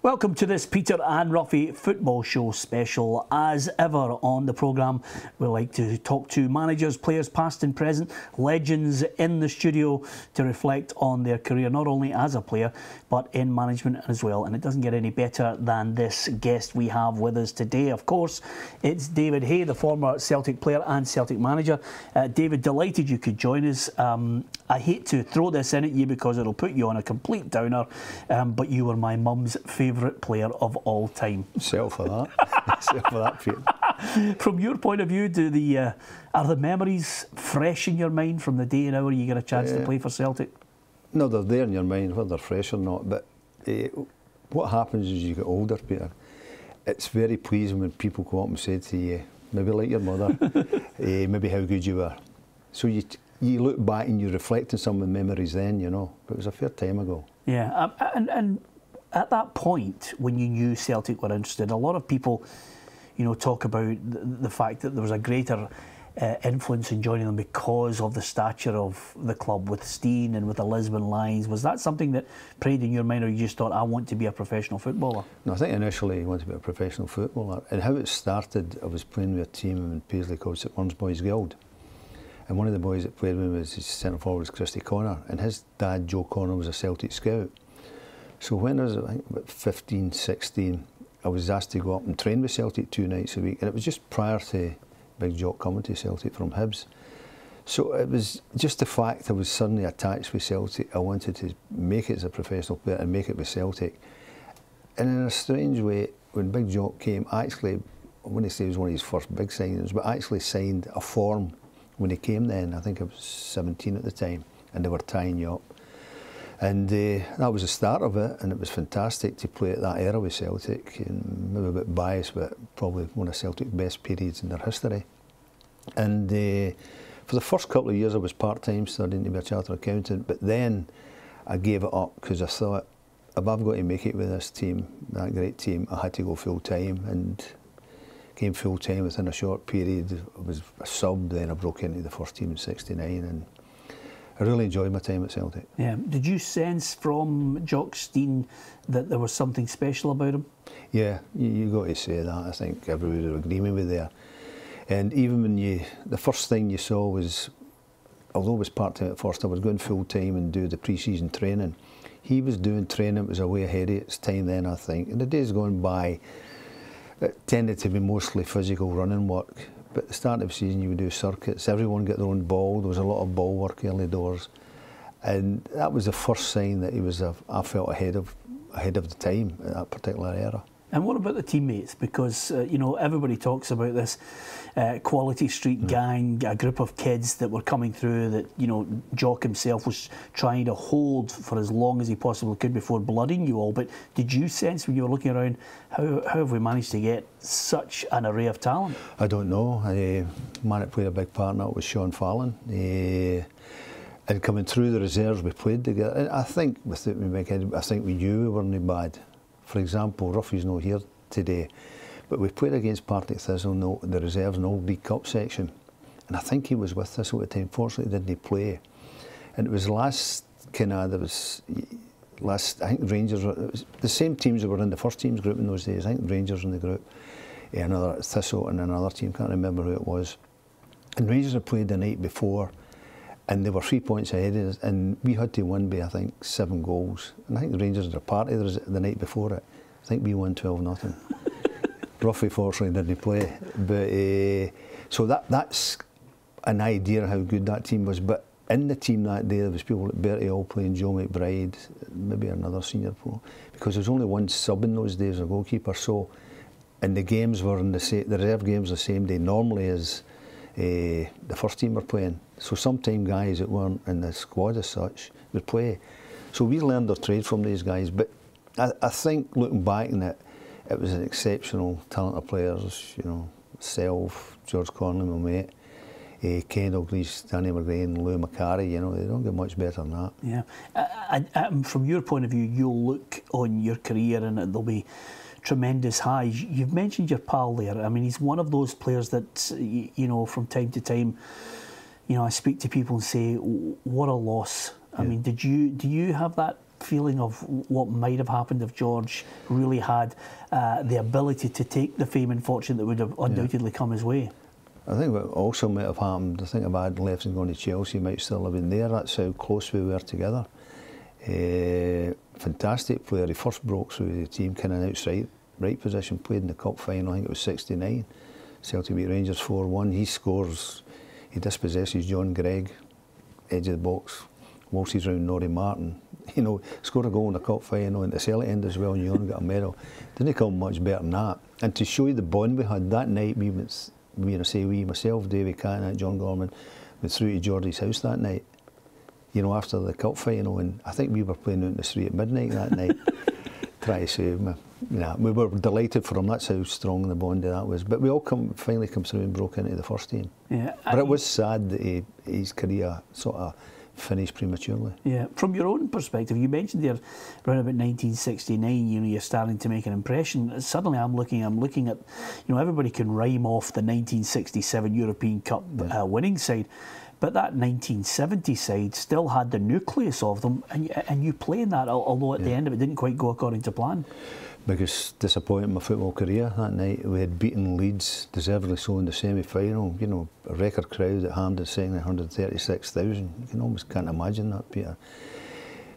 Welcome to this Peter and Ruffy Football Show special. As ever on the programme, we like to talk to managers, players past and present, legends in the studio to reflect on their career, not only as a player, but in management as well. And it doesn't get any better than this guest we have with us today. Of course, it's Davie Hay, the former Celtic player and Celtic manager. David, delighted you could join us. I hate to throw this in at you because it'll put you on a complete downer, but you were my mum's favourite player of all time. Settle for that. Settle for that, Peter. From your point of view, are the memories fresh in your mind from the day and hour you get a chance to play for Celtic? No, they're there in your mind, whether they're fresh or not. But what happens as you get older, Peter, it's very pleasing when people go up and say to you, maybe like your mother, maybe how good you were. So you look back and you reflect on some of the memories then, you know. But it was a fair time ago. Yeah, and at that point, when you knew Celtic were interested, a lot of people, you know, talk about the fact that there was a greater influence in joining them because of the stature of the club with Steen and with the Lisbon Lions. Was that something that preyed in your mind, or you just thought, I want to be a professional footballer? No, I think initially I wanted to be a professional footballer. And how it started, I was playing with a team in Paisley called St Burns Boys Guild. And one of the boys that played with me was his centre forward was Christy Connor, and his dad, Joe Connor, was a Celtic scout. So when I was, I think, about 15, 16, I was asked to go up and train with Celtic 2 nights a week, and it was just prior to Big Jock coming to Celtic from Hibs. So it was just the fact I was suddenly attached with Celtic. I wanted to make it as a professional player and make it with Celtic. And in a strange way, when Big Jock came, I wouldn't say it was one of his first big signings, but I actually signed a form when he came then. I think I was 17 at the time, and they were tying you up. And that was the start of it, and it was fantastic to play at that era with Celtic. And maybe a bit biased, but probably one of Celtic's best periods in their history. And for the first couple of years I was part-time studying to be a chartered accountant, but then I gave it up because I thought, if I've got to make it with this team, that great team, I had to go full-time, and came full-time within a short period. I was a sub, then I broke into the first team in '69, and I really enjoyed my time at Celtic. Yeah. Did you sense from Jock Stein that there was something special about him? Yeah, you got to say that. I think everybody would agree with me there. And even when the first thing you saw was, although I was part-time at first, I was going full-time and do the pre-season training. He was doing training, it was a way ahead of its time then, I think. And the days going by, it tended to be mostly physical running work. But at the start of the season, you would do circuits. Everyone got their own ball. There was a lot of ball work early doors, and that was the first sign that he was, I felt, ahead of the time at that particular era. And what about the teammates? Because you know, everybody talks about this Quality Street gang, a group of kids that were coming through that, you know, Jock himself was trying to hold for as long as he possibly could before blooding you all. But did you sense when you were looking around, how have we managed to get such an array of talent? I don't know. The man that played a big part in that was Sean Fallon. And coming through the reserves, we played together. And I think, without me making it, I think we knew we weren't bad. For example, Ruffy's not here today, but we played against Partick Thistle in the reserves in the Old League Cup section, and I think he was with Thistle at the time. Fortunately, didn't play. And it was last I think Rangers, it was the same teams that were in the first teams group in those days. I think Rangers in the group, another Thistle and another team, can't remember who it was. And Rangers had played the night before, and they were 3 points ahead of us, and we had to win by, I think, 7 goals. And I think the Rangers had a party the night before it. I think we won 12-0. Ruffy, fortunately, didn't play. But so that's an idea of how good that team was. But in the team that day, there was people like Bertie Allplay and Joe McBride, maybe another senior pro, because there was only one sub in those days, a goalkeeper. So, and the games were the reserve games the same day normally as the first team were playing. So sometimes guys that weren't in the squad as such would play. So we learned our trade from these guys. But I think looking back on it, it was an exceptional talent of players, you know, myself, George Conley, my mate, Ken Dalglish, Danny McGrain, and Lou Macari. You know, they don't get much better than that. Yeah. From your point of view, you'll look on your career and there'll be tremendous highs. You've mentioned your pal there. I mean, he's one of those players that, you know, from time to time, you know, I speak to people and say, what a loss I mean, do you have that feeling of what might have happened if George really had the ability to take the fame and fortune that would have undoubtedly come his way? I think what also might have happened, I think if I had left and gone to Chelsea, he might still have been there. That's how close we were together. Fantastic player. He first broke through the team, kind of outside right position, played in the cup final, I think it was 69. Celtic beat Rangers 4-1. He scores, he dispossesses John Gregg, edge of the box, waltzes round Norrie Martin. You know, scored a goal in the cup final, and the Celtic end as well, and John got a medal. Didn't come much better than that. And to show you the bond we had that night, myself, Davie Hay, John Gorman, went through to Geordie's house that night, you know, after the cup final, and I think we were playing out in the street at midnight that night, trying to save him. Nah, we were delighted for him, that's how strong the bond that was. But we all finally come through and broke into the first team. Yeah, but it was sad that his career sort of finished prematurely. Yeah, from your own perspective, you mentioned there around about 1969, you know, you're starting to make an impression. Suddenly I'm looking at, you know, everybody can rhyme off the 1967 European Cup winning side, but that 1970 side still had the nucleus of them, and you play in that, although at the end of it didn't quite go according to plan. Biggest disappointment in my football career that night. We had beaten Leeds, deservedly so, in the semi-final. You know, a record crowd at Hampden saying 136,000. You can almost can't imagine that, Peter.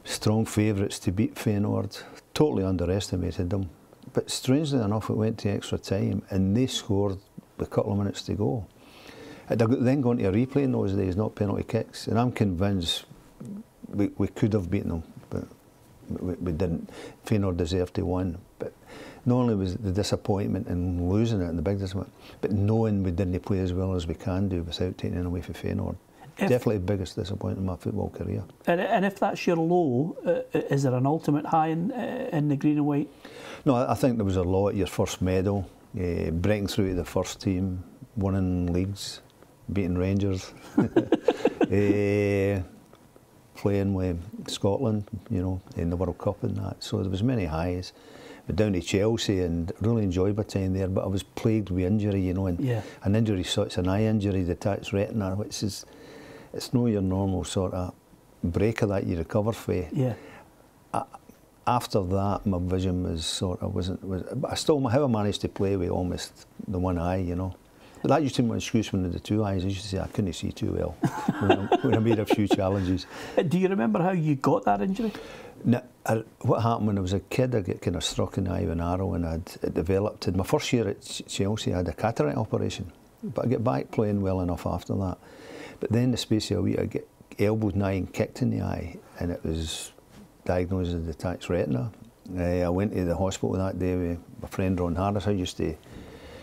Strong favourites to beat Feyenoord. Totally underestimated them. But strangely enough, it went to extra time, and they scored with a couple of minutes to go. It had then gone to a replay in those days, not penalty kicks. And I'm convinced we could have beaten them, but we didn't. Feyenoord deserved to win. But not only was the disappointment in losing it, and the big disappointment, but knowing we didn't play as well as we can do without taking it away from Feyenoord. Definitely the biggest disappointment in my football career. And if that's your low, is there an ultimate high in the green and white? No, I think there was a low at your first medal, breaking through to the first team, winning leagues, beating Rangers, playing with Scotland, you know, in the World Cup and that. So there was many highs. But down to Chelsea, and really enjoyed my time there, but I was plagued with injury, you know, and an injury such an eye injury, detached retina, which is, it's not your normal sort of breaker that you recover for. Yeah. After that, my vision was sort of but I still, how I managed to play with almost the one eye, you know. But that used to be my excuse when I had the two eyes. I used to say I couldn't see too well when I made a few challenges. Do you remember how you got that injury? No, what happened when I was a kid, I got kind of struck in the eye with an arrow, and it developed. In my first year at Chelsea, I had a cataract operation, but I got back playing well enough after that. But then the space of a week, I get elbowed in the eye and kicked in the eye, and it was diagnosed as detached retina. I went to the hospital that day with my friend Ron Harris. I used to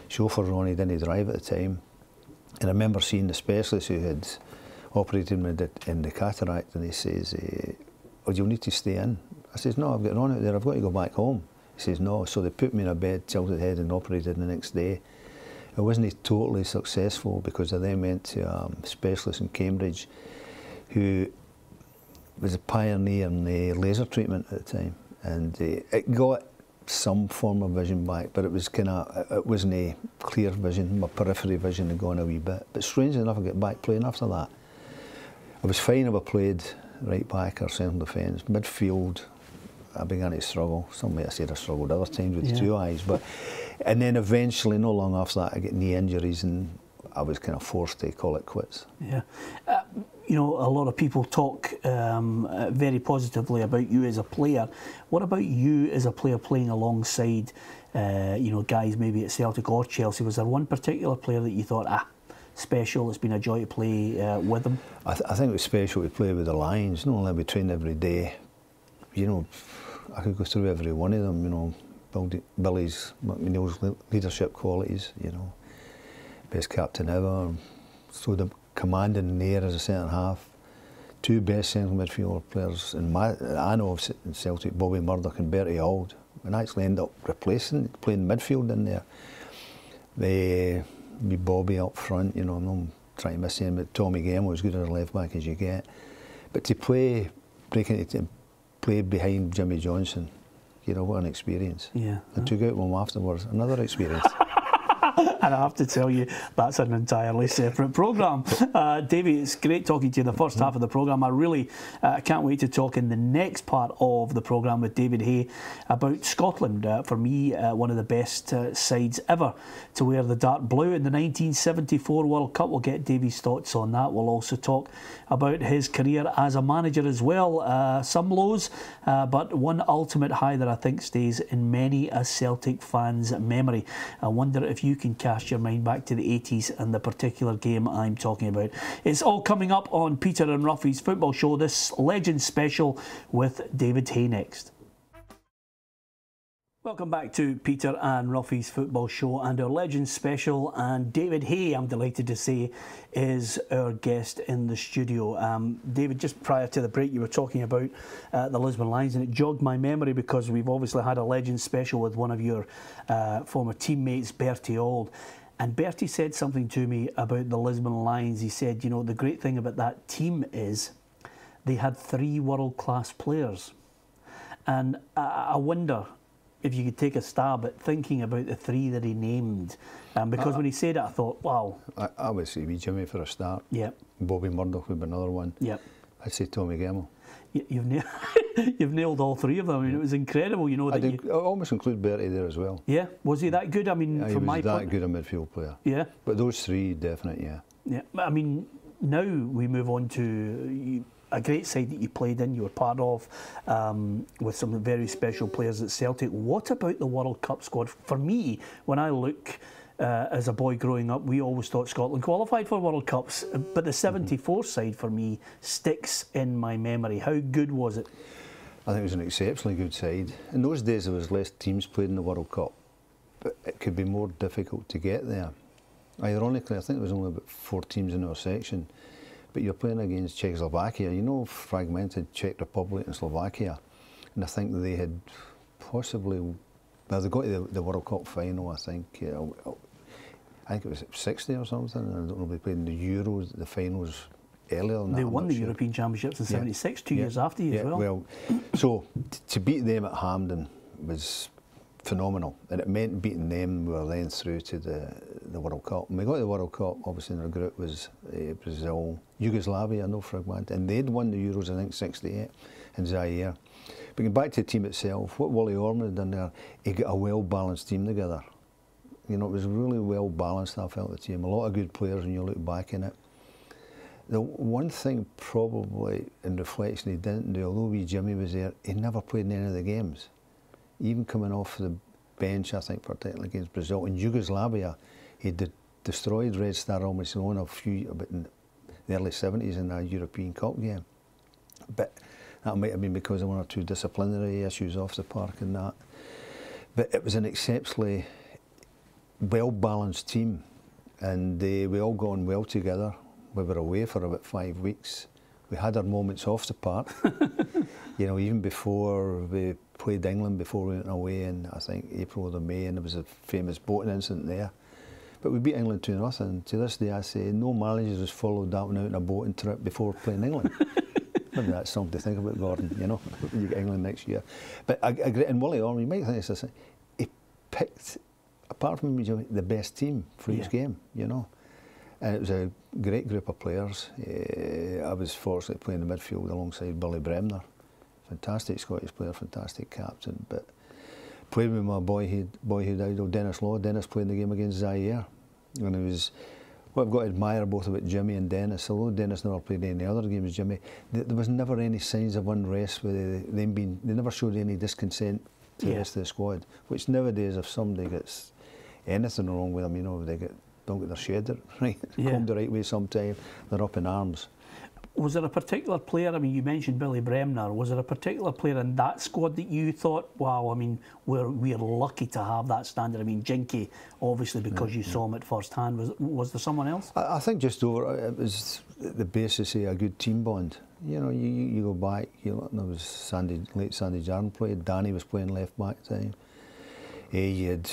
chauffeur Ronnie, didn't drive at the time, and I remember seeing the specialist who had operated me in the cataract, and he says, "Oh, you'll need to stay in." I says, "No, I've got Ron out there, I've got to go back home." He says, "No." So they put me in a bed, tilted head, and operated the next day. It wasn't totally successful because I then went to a specialist in Cambridge who was a pioneer in the laser treatment at the time, and it got some form of vision back, but it was it wasn't a clear vision. My periphery vision had gone a wee bit. But strangely enough, I got back playing after that. I was fine if I played right back or central defence. Midfield, I began to struggle. Some might have said I struggled other times with the two eyes, and then eventually, not long after that, I got knee injuries, and I was kind of forced to call it quits. Yeah. You know, a lot of people talk very positively about you as a player. What about you as a player playing alongside, you know, guys maybe at Celtic or Chelsea? Was there one particular player that you thought, special, it's been a joy to play with them? I think it was special to play with the Lions. Not only we trained every day, you know, I could go through every one of them, you know, Billy's, McNeil's leadership qualities, you know, best captain ever, so the commanding in the air as a centre half. Two best central midfield players I know of in Celtic, Bobby Murdoch and Bertie Auld, and I actually ended up playing midfield in there. They Bobby up front, you know, I'm not trying to miss him, but Tommy Gemmell was good as a left back as you get. But to play behind Jimmy Johnson, you know, what an experience. Yeah. And to go out with him afterwards, another experience. And I have to tell you, that's an entirely separate programme. Davie, it's great talking to you in the first half of the programme. I really can't wait to talk in the next part of the programme with David Hay about Scotland. For me, one of the best sides ever to wear the dark blue in the 1974 World Cup. We'll get Davie's thoughts on that. We'll also talk about his career as a manager as well. Some lows, but one ultimate high that I think stays in many a Celtic fan's memory. I wonder if you can cast your mind back to the 80s and the particular game I'm talking about. It's all coming up on Peter and Ruffy's Football Show, this Legend Special with David Hay next. Welcome back to Peter and Ruffy's Football Show and our Legends Special, and David Hay, I'm delighted to say, is our guest in the studio. David, just prior to the break you were talking about the Lisbon Lions, and it jogged my memory because we've obviously had a Legends Special with one of your former teammates, Bertie Auld, and Bertie said something to me about the Lisbon Lions. He said, you know, the great thing about that team is they had 3 world-class players, and I wonder if you could take a stab at thinking about the 3 that he named. Because when he said it, I thought, wow. I would say Jimmy for a start. Yep. Bobby Murdoch would be another one. Yep. I'd say Tommy Gemmell. You've nailed all 3 of them. I mean, it was incredible, you know. I almost include Bertie there as well. Yeah, was he that good? I mean, yeah, from my point, he was that good a midfield player. Yeah. But those 3, definite, yeah. Yeah, I mean, now we move on to a great side that you played in, you were part of, with some very special players at Celtic. What about the World Cup squad? For me, when I look as a boy growing up, we always thought Scotland qualified for World Cups, but the 74 side for me sticks in my memory. How good was it? I think it was an exceptionally good side. In those days there was less teams played in the World Cup, but it could be more difficult to get there. Ironically, I think there was only about 4 teams in our section, but you're playing against Czechoslovakia, you know, fragmented Czech Republic and Slovakia, and I think they had possibly, well, they got to the World Cup final, I think it was 60 or something. I don't know if they played in the Euros, the finals earlier than that. They won the European Championships in '76, 2 years after you as well. Well, so to beat them at Hampden was phenomenal, and it meant beating them. We were then through to the World Cup. When we got to the World Cup, obviously in our group was Brazil, Yugoslavia, no fragment, and they'd won the Euros, I think, '68, and Zaire. But getting back to the team itself, what Wally Orman had done there, he got a well-balanced team together. You know, it was really well-balanced, I felt, the team. A lot of good players when you look back in it. The one thing probably, in reflection, he didn't do, although wee Jimmy was there, he never played in any of the games. Even coming off the bench, I think, particularly against Brazil. In Yugoslavia, he destroyed Red Star almost in in the early 70s in that European Cup game. But that might have been because of 1 or 2 disciplinary issues off the park and that. But it was an exceptionally well-balanced team, and we all got on well together. We were away for about 5 weeks. We had our moments off the park. You know, even before we played England, before we went away in, I think, April or May, and there was a famous boating incident there. But we beat England 2-0. To this day, I say no manager has followed that one out on a boating trip before playing England. Maybe that's something to think about, Gordon, you know, when you get England next year. But I agree, and Wally Orman, you might think it's he picked, apart from me, the best team for each game, you know. And it was a great group of players. I was fortunate to play in the midfield alongside Billy Bremner. Fantastic Scottish player, fantastic captain. But played with my boyhood idol, Dennis Law. Dennis played in the game against Zaire. And it was, what I've got to admire both about Jimmy and Dennis, although Dennis never played any other games, Jimmy, there was never any signs of unrest with them being, they never showed any discontent to the rest of the squad. Which nowadays, if somebody gets anything wrong with them, you know, don't get their shed right, combed the right way sometime, they're up in arms. Was there a particular player, I mean, you mentioned Billy Bremner, was there a particular player in that squad that you thought, wow, I mean, we're lucky to have that standard? I mean, Jinky, obviously, because you saw him at first hand. Was there someone else? I think just over, it was the basis of a good team bond. You know, you go back, you know, there was late Sandy Jarn played, Danny was playing left back at the time. You had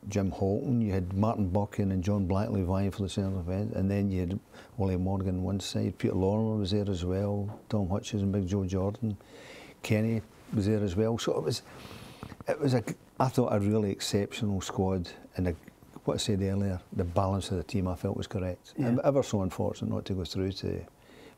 Jim Holton, you had Martin Buchan and John Blackley vying for the centre event, and then you had Wally Morgan on one side, Peter Lorimer was there as well, Tom Hutchins and Big Joe Jordan, Kenny was there as well. So it was I thought, a really exceptional squad, and what I said earlier, the balance of the team I felt was correct. Yeah. I'm ever so unfortunate not to go through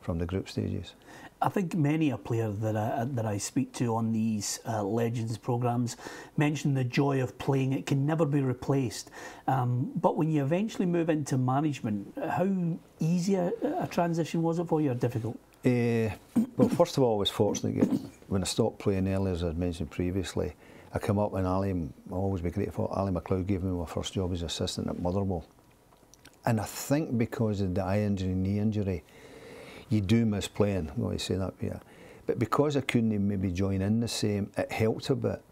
from the group stages. I think many a player that I speak to on these Legends programmes mention the joy of playing. It can never be replaced. But when you eventually move into management, how easy a transition was it for you, or difficult? Well, first of all, I was fortunate when I stopped playing earlier, as I mentioned previously. I come up and I'll always be grateful. Ali McLeod gave me my first job as assistant at Motherwell. And I think because of the eye injury, knee injury, you do miss playing. I'm going to say that, yeah. But because I couldn't maybe join in the same, it helped a bit.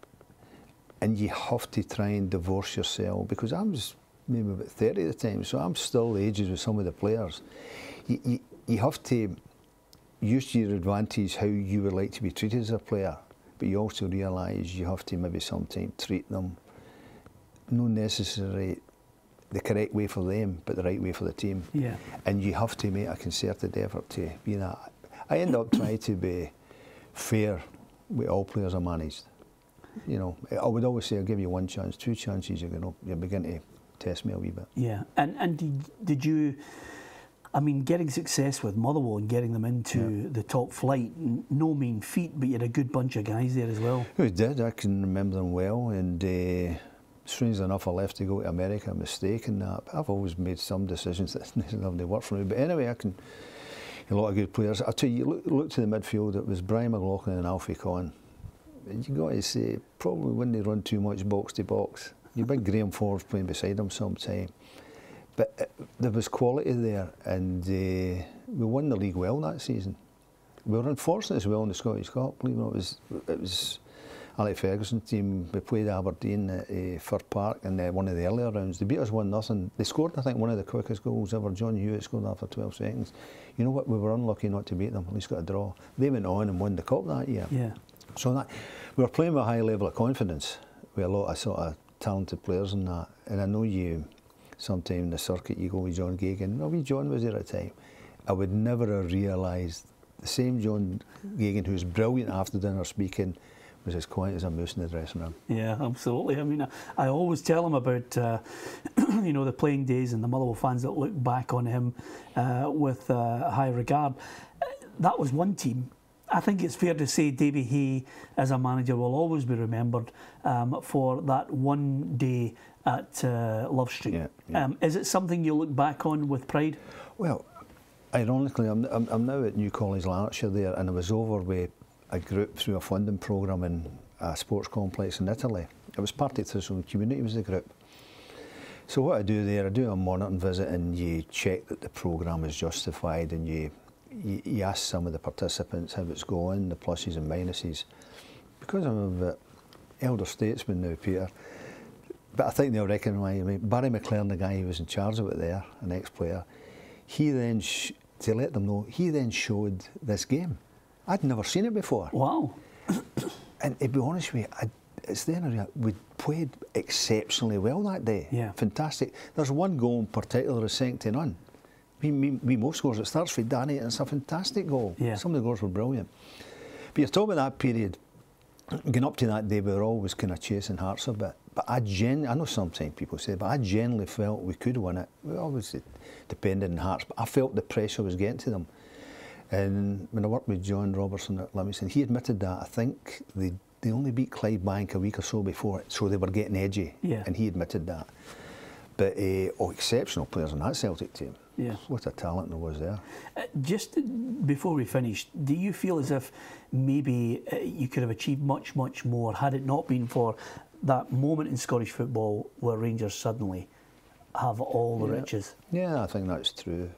And you have to try and divorce yourself, because I was maybe about 30 at the time, so I'm still the ages with some of the players. You have to use to your advantage how you would like to be treated as a player, but you also realise you have to maybe sometimes treat them not necessarily the correct way for them, but the right way for the team. Yeah. And you have to make a concerted effort to be that. I end up trying to be fair with all players I managed. You know, I would always say, I'll give you one chance, two chances, you're beginning to test me a wee bit. Yeah. And did you, I mean, getting success with Motherwell and getting them into the top flight, no mean feat, but you had a good bunch of guys there as well. We did. I can remember them well, and strangely enough, I left to go to America, a mistake in that. I've always made some decisions that haven't worked for me. But anyway, a lot of good players. I'll tell you, look to the midfield, it was Brian McLaughlin and Alfie Conn. And you got to say, probably when they run too much box to box. You big Graham Forbes playing beside them sometime. But there was quality there, and we won the league well that season. We were unfortunate as well in the Scottish Cup. Believe it was Alex Ferguson's team. We played Aberdeen at Fir Park in one of the earlier rounds. They beat us 1-0. They scored, I think, one of the quickest goals ever. John Hewitt scored after 12 seconds. You know what? We were unlucky not to beat them. At least got a draw. They went on and won the cup that year. Yeah. So we were playing with a high level of confidence with a lot of sort of talented players and that. And I know sometime in the circuit you go with John Geoghegan. Well, John was there at the time. I would never have realised the same John Geoghegan, who was brilliant after dinner speaking, was as quiet as a moose in the dressing room. Yeah, absolutely. I mean, I always tell him about you know, the playing days, and the Motherwell fans that look back on him with high regard. That was one team. I think it's fair to say Davie Hay as a manager will always be remembered for that one day at Love Street. Yeah, yeah. Is it something you look back on with pride? Well, ironically, I'm now at New College Lanarkshire there, and I was over with a group through a funding programme in a sports complex in Italy. It was Partito Social Community was the group. So what I do there, I do a monitoring visit, and you check that the programme is justified, and you ask some of the participants how it's going, the pluses and minuses. Because I'm an elder statesman now, Peter, but I think they'll recognise me. Barry McLaren, the guy who was in charge of it there, an ex-player, he then, to let them know, he then showed this game. I'd never seen it before. Wow. And to be honest with you, it's then we played exceptionally well that day. Yeah. Fantastic. There's one goal in particular, is 2-0. We most scores, it starts with Danny, and it's a fantastic goal. Yeah. Some of the goals were brilliant. But you're talking about that period, going up to that day, we were always kind of chasing Hearts a bit. But I know sometimes people say, but I genuinely felt we could win it. We obviously depended on Hearts, but I felt the pressure was getting to them. And when I worked with John Robertson at Livingston, he admitted that. I think they only beat Clydebank a week or so before it, so they were getting edgy. Yeah. And he admitted that. But exceptional players on that Celtic team. Yeah. What a talent there was there. Just before we finish, do you feel as if maybe you could have achieved much, much more had it not been for that moment in Scottish football where Rangers suddenly have all the riches? Yeah, I think that's true,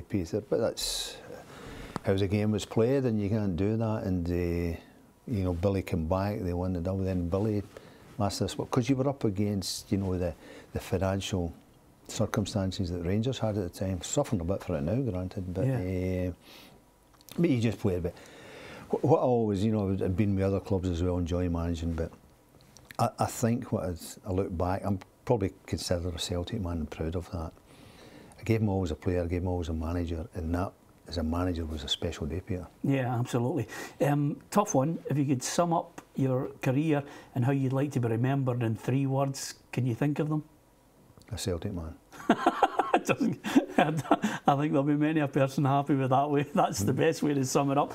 Peter. But that's how the game was played, and you can't do that. And you know, Billy came back, they won the double. Then Billy lasted us, because you were up against, you know, the financial circumstances that Rangers had at the time. Suffering a bit for it now, granted, but but you just played a bit. What I always, you know, I've been with other clubs as well, enjoy managing, but I think I look back, I'm probably considered a Celtic man and proud of that. I gave him always a player, I gave him always a manager, and that as a manager was a special day, Peter. Yeah, absolutely. Tough one. If you could sum up your career and how you'd like to be remembered in 3 words, can you think of them? a Celtic man. It doesn't, I think there'll be many a person happy with that way. That's the best way to sum it up.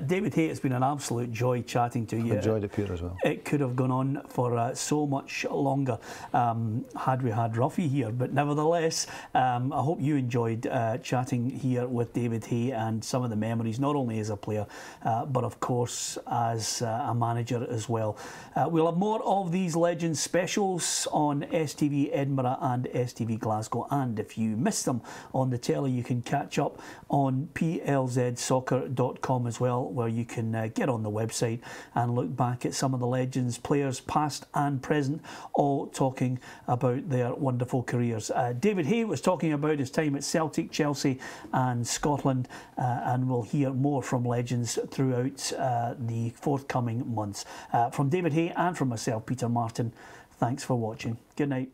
David Hay, it's been an absolute joy chatting to you. I enjoyed it, Peter, as well. It could have gone on for so much longer had we had Ruffy here, but nevertheless, I hope you enjoyed chatting here with David Hay and some of the memories, not only as a player, but of course as a manager as well. We'll have more of these Legends specials on STV Edinburgh and STV Glasgow, and if you missed them on the telly, you can catch up on plzsoccer.com as well, where you can get on the website and look back at some of the Legends, players past and present, all talking about their wonderful careers. David Hay was talking about his time at Celtic, Chelsea and Scotland, and we'll hear more from Legends throughout the forthcoming months. From David Hay and from myself, Peter Martin, thanks for watching. Good night.